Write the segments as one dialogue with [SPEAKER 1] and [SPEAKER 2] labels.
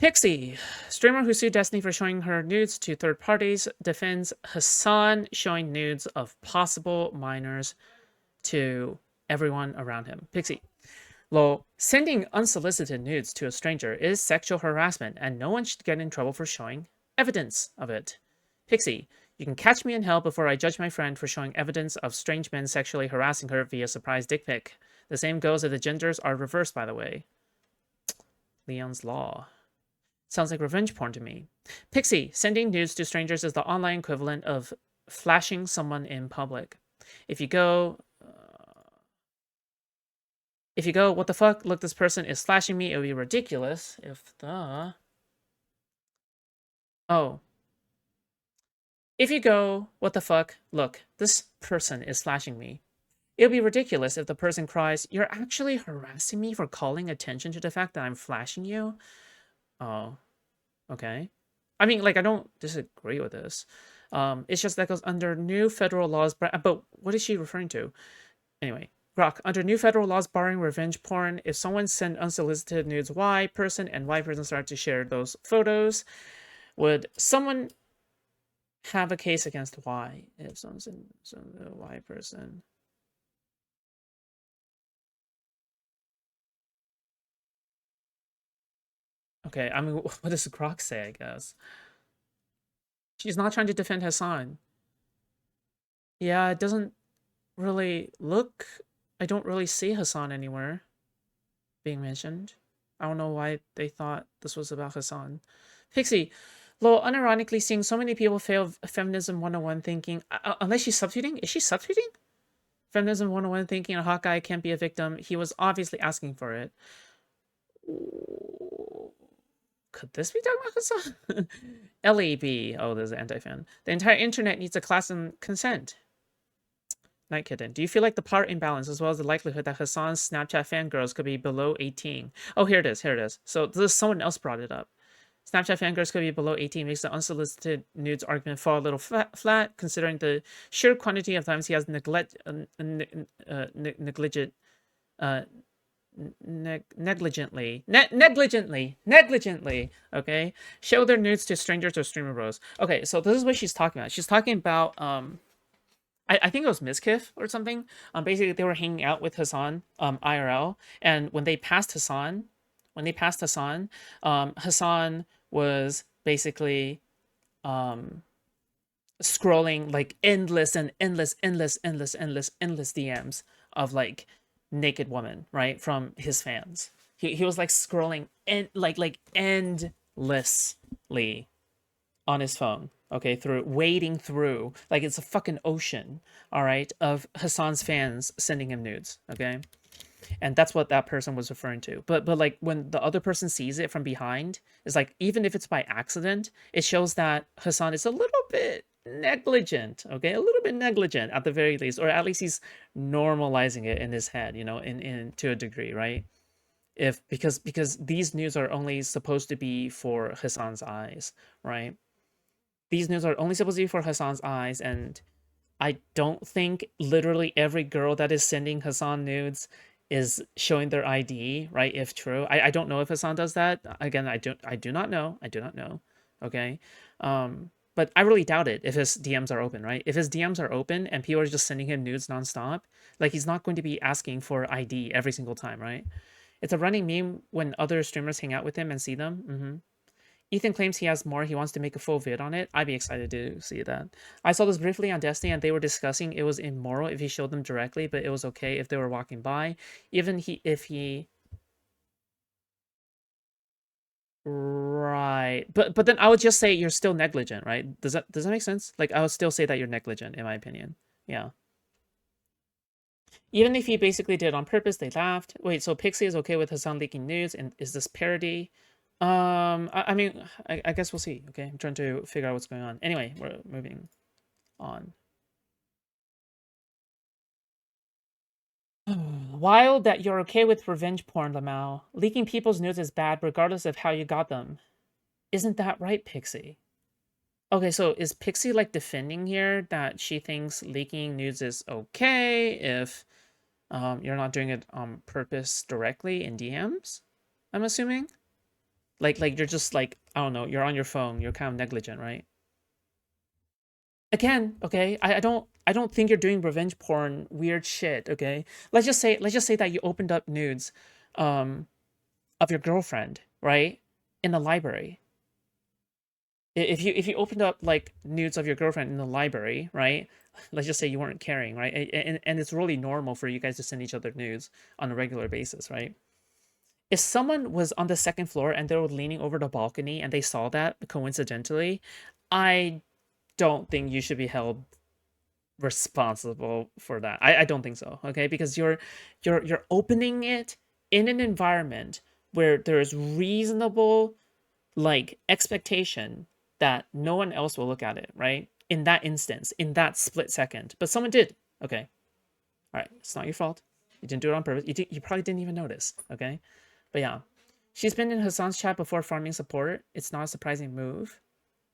[SPEAKER 1] Pxie, streamer who sued Destiny for showing her nudes to third parties, defends Hasan showing nudes of possible minors to everyone around him. Pxie, lol, sending unsolicited nudes to a stranger is sexual harassment and no one should get in trouble for showing evidence of it. Pxie, you can catch me in hell before I judge my friend for showing evidence of strange men sexually harassing her via surprise dick pic. The same goes if the genders are reversed, by the way. Leon's Law. Sounds like revenge porn to me. Pxie, sending nudes to strangers is the online equivalent of flashing someone in public. If you go, what the fuck? Look, this person is slashing me. It would be ridiculous if the... Oh. If you go, what the fuck? Look, this person is slashing me. It would be ridiculous if the person cries, you're actually harassing me for calling attention to the fact that I'm flashing you? Oh. Okay. I mean, like, I don't disagree with this. It's just that goes under new federal laws, but what is she referring to? Anyway, Grok, under new federal laws barring revenge porn, if someone sent unsolicited nudes Y person and Y person started to share those photos, would someone have a case against Y if someone sent the Y person? Okay, I mean, what does Grok say, I guess? She's not trying to defend Hasan. Yeah, it doesn't really look... I don't really see Hasan anywhere being mentioned. I don't know why they thought this was about Hasan. Pxie, lol, unironically seeing so many people fail Feminism 101 thinking... unless she's substituting? Is she substituting? Feminism 101 thinking a hot guy can't be a victim. He was obviously asking for it. Could this be talking about Hasan? LEB. Oh, there's an anti-fan. The entire internet needs a class in consent. Night Kitten, do you feel like the power imbalance as well as the likelihood that Hasan's Snapchat fangirls could be below 18? Oh, here it is. So this someone else brought it up. Snapchat fangirls could be below 18 makes the unsolicited nudes argument fall a little flat considering the sheer quantity of times he has negligently, okay, show their nudes to strangers or streamer bros. Okay, so this is what she's talking about. She's talking about I think it was Mizkif or something. Basically they were hanging out with Hasan IRL, and when they passed Hasan, Hasan was basically scrolling like endless DMs of like naked women, right, from his fans. He was like scrolling like endlessly on his phone, okay, wading through like it's a fucking ocean, all right, of Hasan's fans sending him nudes, okay, and that's what that person was referring to. But like when the other person sees it from behind, it's like even if it's by accident, it shows that Hasan is a little bit negligent, okay, a little bit negligent at the very least, or at least he's normalizing it in his head, you know, in to a degree, right? If because these news are only supposed to be for Hasan's eyes, right? These nudes are only supposed to be for Hasan's eyes, and I don't think literally every girl that is sending Hasan nudes is showing their ID, right? If true. I don't know if Hasan does that. Again, I do not know. I do not know. Okay. But I really doubt it if his DMs are open, right? If his DMs are open and people are just sending him nudes nonstop, like he's not going to be asking for ID every single time, right? It's a running meme when other streamers hang out with him and see them. Ethan claims he has more. He wants to make a full vid on it. I'd be excited to see that. I saw this briefly on Destiny, and they were discussing it was immoral if he showed them directly, but it was okay if they were walking by. Even if he... Right. But then I would just say you're still negligent, right? Does that make sense? Like, I would still say that you're negligent, in my opinion. Yeah. Even if he basically did it on purpose, they laughed. Wait, so Pxie is okay with Hasan leaking nudes, and is this parody? I mean, I guess we'll see. Okay, I'm trying to figure out what's going on. Anyway, we're moving on. Wild that you're okay with revenge porn, Lamau. Leaking people's nudes is bad regardless of how you got them. Isn't that right, Pxie? Okay, so is Pxie like defending here that she thinks leaking nudes is okay if you're not doing it on purpose directly in DMs? I'm assuming. Like you're just like, I don't know, you're on your phone, you're kind of negligent, right? Again, okay, I don't think you're doing revenge porn weird shit, okay? Let's just say that you opened up nudes um of your girlfriend, right? In the library. If you opened up like nudes of your girlfriend in the library, right? Let's just say you weren't caring, right? And it's really normal for you guys to send each other nudes on a regular basis, right? If someone was on the second floor and they were leaning over the balcony and they saw that coincidentally, I don't think you should be held responsible for that. I don't think so. Okay, because you're opening it in an environment where there is reasonable like expectation that no one else will look at it, right? In that instance, in that split second. But someone did. Okay. All right. It's not your fault. You didn't do it on purpose. You probably didn't even notice. Okay. But yeah. She's been in Hasan's chat before farming support. It's not a surprising move.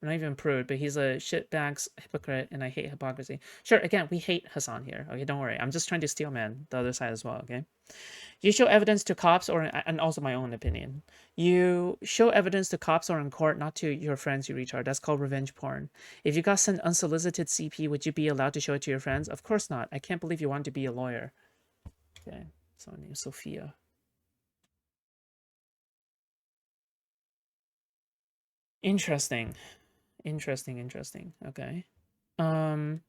[SPEAKER 1] We're not even prude, but he's a shitbags hypocrite, and I hate hypocrisy. Sure, again, we hate Hasan here. Okay, don't worry. I'm just trying to steel man the other side as well, okay? You show evidence to cops or, and also my own opinion. You show evidence to cops or in court, not to your friends, you retard. That's called revenge porn. If you got sent unsolicited CP, would you be allowed to show it to your friends? Of course not. I can't believe you wanted to be a lawyer. Okay, someone named Sophia. Interesting. Interesting. Okay. Hold on,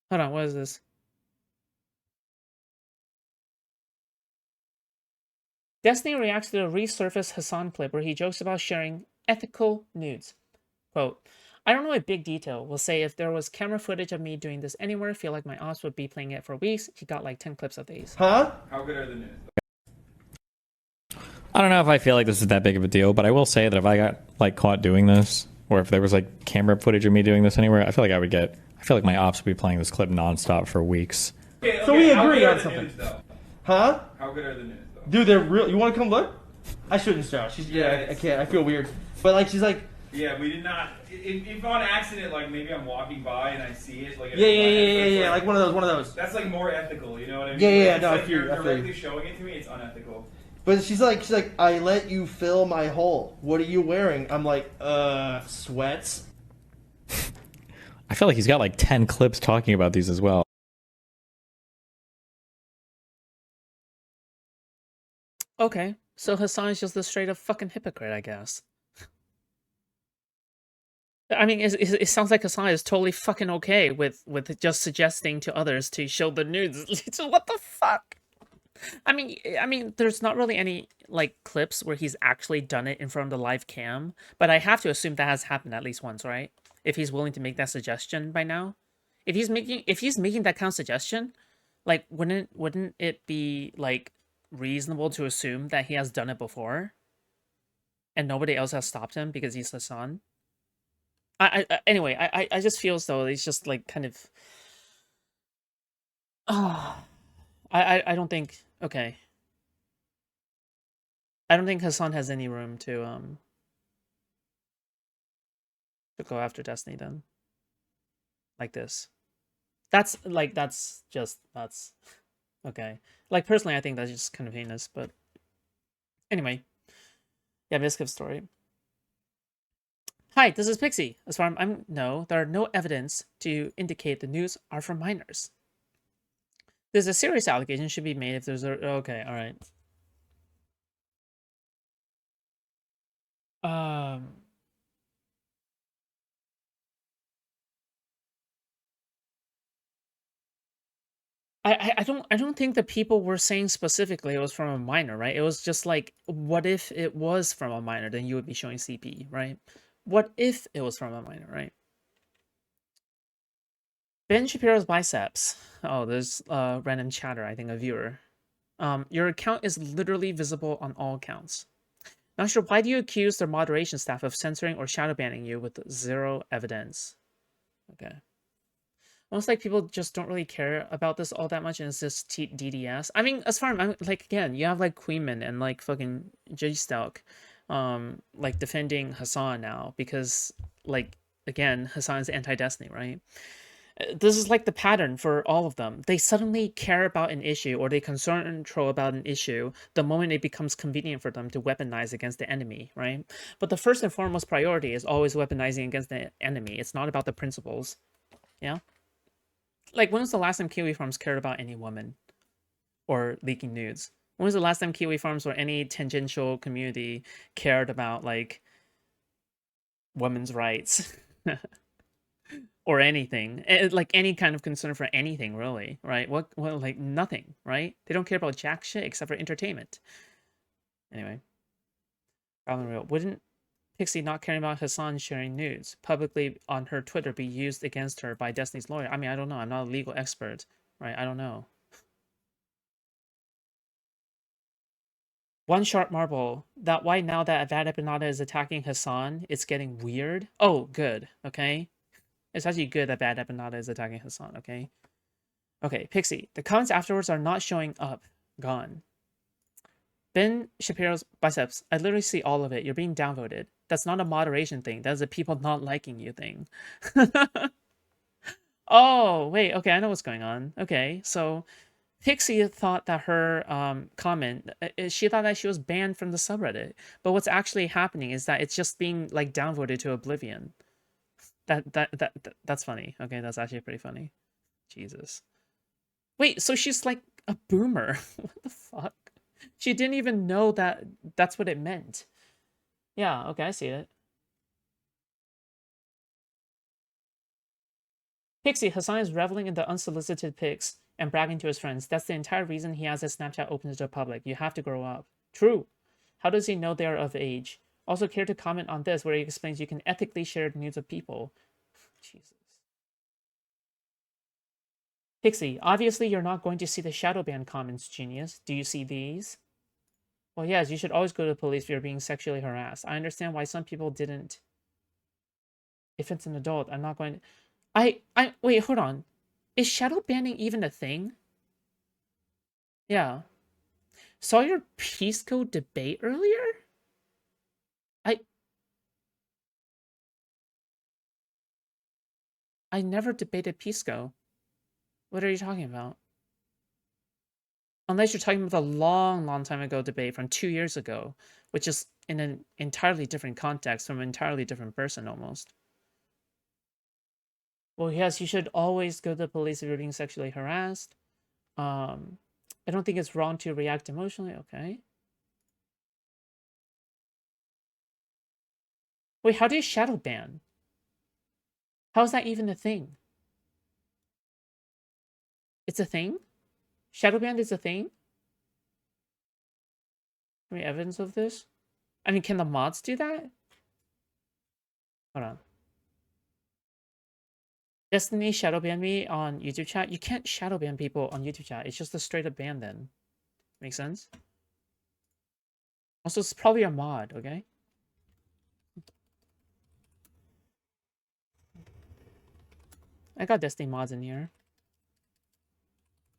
[SPEAKER 1] what is this? Destiny reacts to the resurfaced Hasan clip where he jokes about sharing ethical nudes. Quote, I don't know a big detail. Will say if there was camera footage of me doing this anywhere, feel like my ops would be playing it for weeks. He got like 10 clips of these.
[SPEAKER 2] Huh?
[SPEAKER 3] How good are the news?
[SPEAKER 4] I don't know if I feel like this is that big of a deal, but I will say that if I got like caught doing this, or if there was like camera footage of me doing this anywhere, I feel like my ops would be playing this clip nonstop for weeks.
[SPEAKER 3] Okay,
[SPEAKER 2] So we
[SPEAKER 3] how
[SPEAKER 2] agree
[SPEAKER 3] good
[SPEAKER 2] on
[SPEAKER 3] are the
[SPEAKER 2] something.
[SPEAKER 3] news, though?
[SPEAKER 2] Huh?
[SPEAKER 3] How good are the news, though?
[SPEAKER 2] Dude, they're real. You want to come look? I shouldn't start. She's I can't. I feel weird. But like, she's like,
[SPEAKER 3] Yeah, we did not. If on accident, like maybe I'm walking by and I see it, like
[SPEAKER 2] yeah, like one of those.
[SPEAKER 3] That's like more ethical, you know what I mean?
[SPEAKER 2] Yeah,
[SPEAKER 3] Like,
[SPEAKER 2] no, I
[SPEAKER 3] like
[SPEAKER 2] feel you,
[SPEAKER 3] you're
[SPEAKER 2] I feel
[SPEAKER 3] directly
[SPEAKER 2] you.
[SPEAKER 3] showing it to me, it's unethical.
[SPEAKER 2] But she's like, I let you fill my hole. What are you wearing? I'm like, sweats.
[SPEAKER 4] I feel like he's got like 10 clips talking about these as well.
[SPEAKER 1] Okay, so Hasan is just a straight up fucking hypocrite, I guess. I mean, it sounds like Hasan is totally fucking okay with just suggesting to others to show the nudes. So what the fuck? I mean, there's not really any like clips where he's actually done it in front of the live cam, but I have to assume that has happened at least once, right? If he's willing to make that suggestion by now, if he's making that kind of suggestion, like wouldn't it be like reasonable to assume that he has done it before and nobody else has stopped him because he's Hasan? Anyway, I just feel as though he's just like kind of. I don't think okay. I don't think Hasan has any room to go after Destiny then. Like this. That's okay. Like personally I think that's just kind of heinous, but anyway. Yeah, Miskip's story. Hi, this is Pxie. As far as I'm no, there are no evidence to indicate the news are from minors. There's a serious allegation should be made if there's a okay, alright. I don't think the people were saying specifically it was from a minor, right? It was just like, what if it was from a minor? Then you would be showing CP, right? What if it was from a minor, right? Ben Shapiro's biceps. Oh, there's random chatter, I think, a viewer. Your account is literally visible on all accounts. Not sure why do you accuse their moderation staff of censoring or shadow banning you with zero evidence? Okay. Almost like people just don't really care about this all that much, and it's just DDS. I mean, as far as I'm like, again, you have like Queenman and like fucking J Stalk, like defending Hasan now because, like, again, Hasan's anti-Destiny, right? This is like the pattern for all of them. They suddenly care about an issue or they concern and control about an issue the moment it becomes convenient for them to weaponize against the enemy, right? But the first and foremost priority is always weaponizing against the enemy. It's not about the principles. Yeah? Like, when was the last time Kiwi Farms cared about any woman or leaking nudes? When was the last time Kiwi Farms or any tangential community cared about, like, women's rights? Or anything, like any kind of concern for anything, really, right? What, like nothing, right? They don't care about jack shit except for entertainment. Anyway, problem real. Wouldn't Pixie not caring about Hasan sharing nudes publicly on her Twitter be used against her by Destiny's lawyer? I mean, I don't know. I'm not a legal expert, right? I don't know. One sharp marble. That why now that Avada Benada is attacking Hasan, it's getting weird. Oh, good. Okay. It's actually good that Bad Epanada is attacking Hasan, okay? Okay, Pixie. The comments afterwards are not showing up. Gone. Ben Shapiro's biceps. I literally see all of it. You're being downvoted. That's not a moderation thing. That's a people not liking you thing. Oh, wait. Okay, I know what's going on. Okay, so Pixie thought that her comment, she thought that she was banned from the subreddit. But what's actually happening is that it's just being, like, downvoted to oblivion. That's funny. Okay, that's actually pretty funny. Jesus. Wait, so she's like a boomer. What the fuck? She didn't even know that that's what it meant. Yeah, okay, I see it. Pixie, Hasan is reveling in the unsolicited pics and bragging to his friends. That's the entire reason he has his Snapchat open to the public. You have to grow up. True. How does he know they are of age? Also, care to comment on this, where he explains you can ethically share nudes of people. Jesus. Pixie, obviously you're not going to see the shadowban comments, genius. Do you see these? Well, yes, you should always go to the police if you're being sexually harassed. I understand why some people didn't. If it's an adult, I'm not going to... Wait, hold on. Is shadow banning even a thing? Yeah. Saw your Pisco debate earlier? I never debated Pisco. What are you talking about? Unless you're talking about the long, long time ago debate from 2 years ago, which is in an entirely different context from an entirely different person almost. Well, yes, you should always go to the police if you're being sexually harassed. I don't think it's wrong to react emotionally. Okay. Wait, how do you shadow ban? How is that even a thing? It's a thing? Shadow ban is a thing? Any evidence of this? I mean, can the mods do that? Hold on. Destiny shadow ban me on YouTube chat? You can't shadow ban people on YouTube chat. It's just a straight up ban then. Make sense? Also, it's probably a mod, okay? I got Destiny mods in here.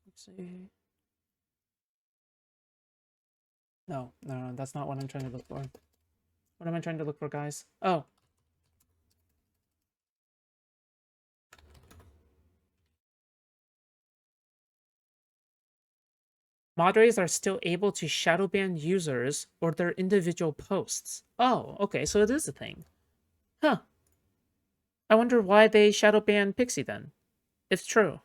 [SPEAKER 1] Let's see. No, that's not what I'm trying to look for. What am I trying to look for, guys? Oh. Moderators are still able to shadow ban users or their individual posts. Oh, okay, so it is a thing. Huh. I wonder why they shadow banned Pixie then. It's true.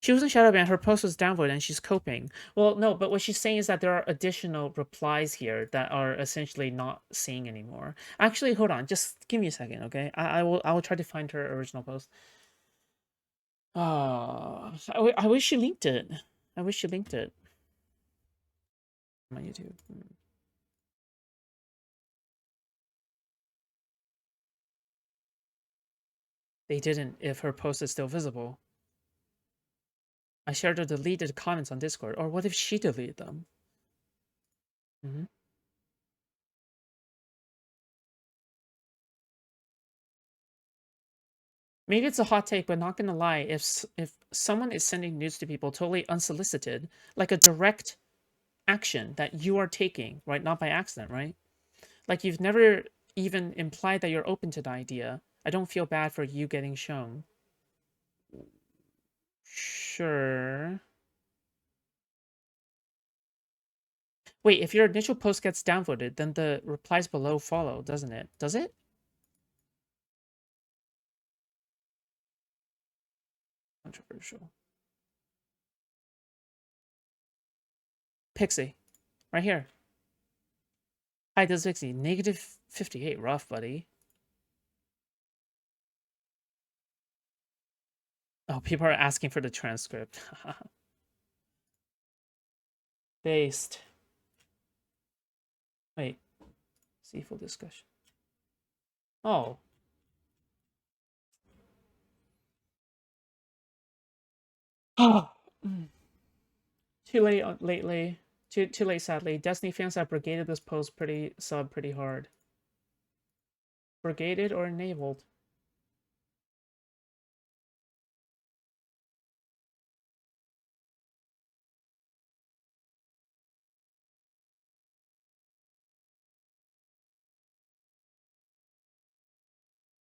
[SPEAKER 1] She wasn't shadow banned, her post was downvoted and she's coping. Well, no, but what she's saying is that there are additional replies here that are essentially not seeing anymore. Actually, hold on, just give me a second, okay? I will try to find her original post. I wish she linked it. I wish she linked it. On YouTube. They didn't if her post is still visible. I shared the deleted comments on Discord. Or what if she deleted them? Maybe it's a hot take, but not gonna lie, if someone is sending nudes to people totally unsolicited, like a direct action that you are taking, right? Not by accident, right? Like you've never even implied that you're open to the idea, I don't feel bad for you getting shown. Sure. Wait, if your initial post gets downvoted, then the replies below follow, doesn't it? Does it? Controversial. Pxie. Right here. Hi, this is Pxie. Negative 58. Rough, buddy. Oh, people are asking for the transcript. Based. Wait. See full discussion. Oh. Oh. Too late lately. Too late, sadly. Destiny fans have brigaded this post pretty hard. Brigaded or enabled?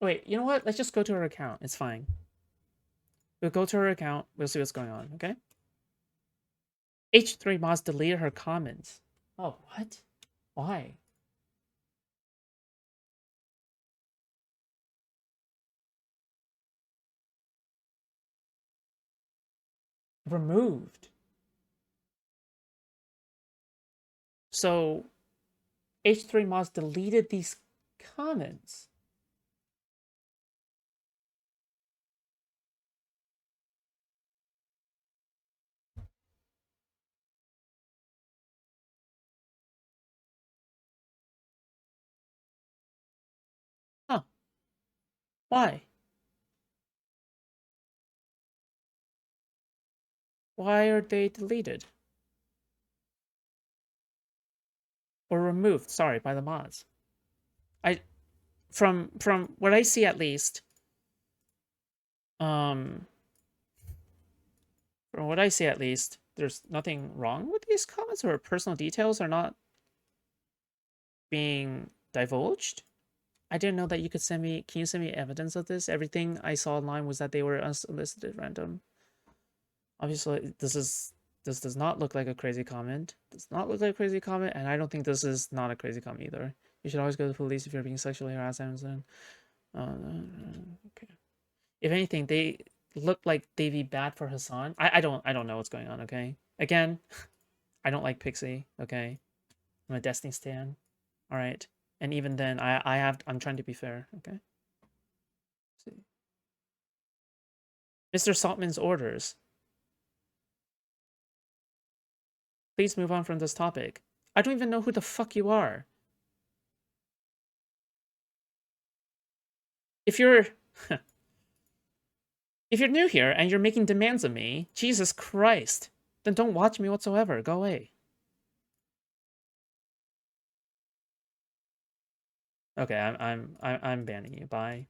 [SPEAKER 1] Wait, you know what? Let's just go to her account. It's fine. We'll go to her account. We'll see what's going on, okay? H3 Mods deleted her comments. Oh, what? Why? Removed. So, H3 Mods deleted these comments. Huh. Why? Why are they deleted? Or removed, sorry, by the mods. From what I see at least, from what I see at least, there's nothing wrong with these comments, or personal details are not being divulged. I didn't know that you could send me. Can you send me evidence of this? Everything I saw online was that they were unsolicited, random. Obviously, this does not look like a crazy comment. Does not look like a crazy comment, and I don't think this is not a crazy comment either. You should always go to the police if you're being sexually harassed. Amazon. Okay. If anything, they look like they'd be bad for Hasan. I don't know what's going on. Okay. Again, I don't like Pxie. Okay. I'm a Destiny stan. All right. And even then, I'm trying to be fair. Okay. Let's see. Mr. Saltman's orders. Please move on from this topic. I don't even know who the fuck you are. If you're if you're new here and you're making demands of me, Jesus Christ, then don't watch me whatsoever. Go away. Okay, I'm banning you. Bye.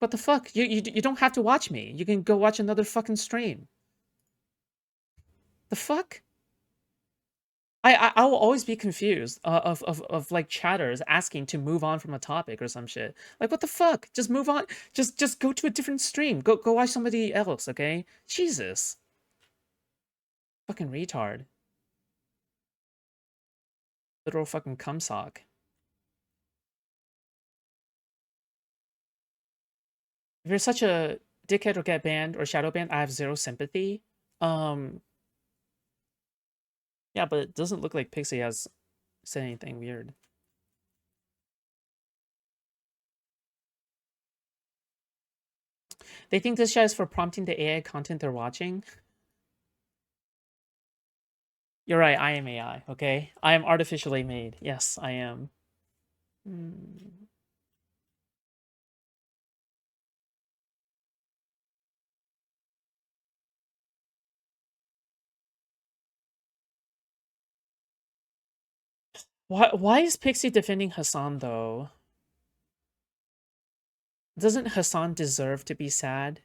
[SPEAKER 1] What the fuck? You don't have to watch me. You can go watch another fucking stream. The fuck? I will always be confused of like chatters asking to move on from a topic or some shit. Like what the fuck? Just move on. Just go to a different stream. Go watch somebody else, okay? Jesus. Fucking retard. Literal fucking cumsock. If you're such a dickhead or get banned or shadow banned, I have zero sympathy. Yeah, but it doesn't look like Pxie has said anything weird. They think this chat is for prompting the AI content they're watching. You're right, I am AI, okay? I am artificially made. Yes, I am. Why is Pxie defending Hasan, though? Doesn't Hasan deserve to be sad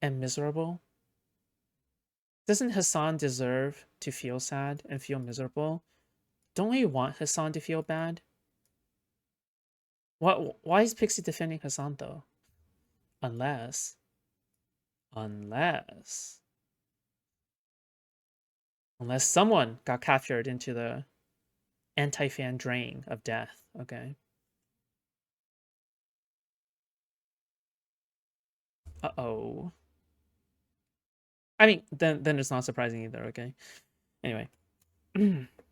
[SPEAKER 1] and miserable? Doesn't Hasan deserve to feel sad and feel miserable? Don't we want Hasan to feel bad? Why is Pixie defending Hasan though? Unless someone got captured into the anti-fan drain of death. Okay. Uh-oh. I mean, then it's not surprising either. Okay. Anyway.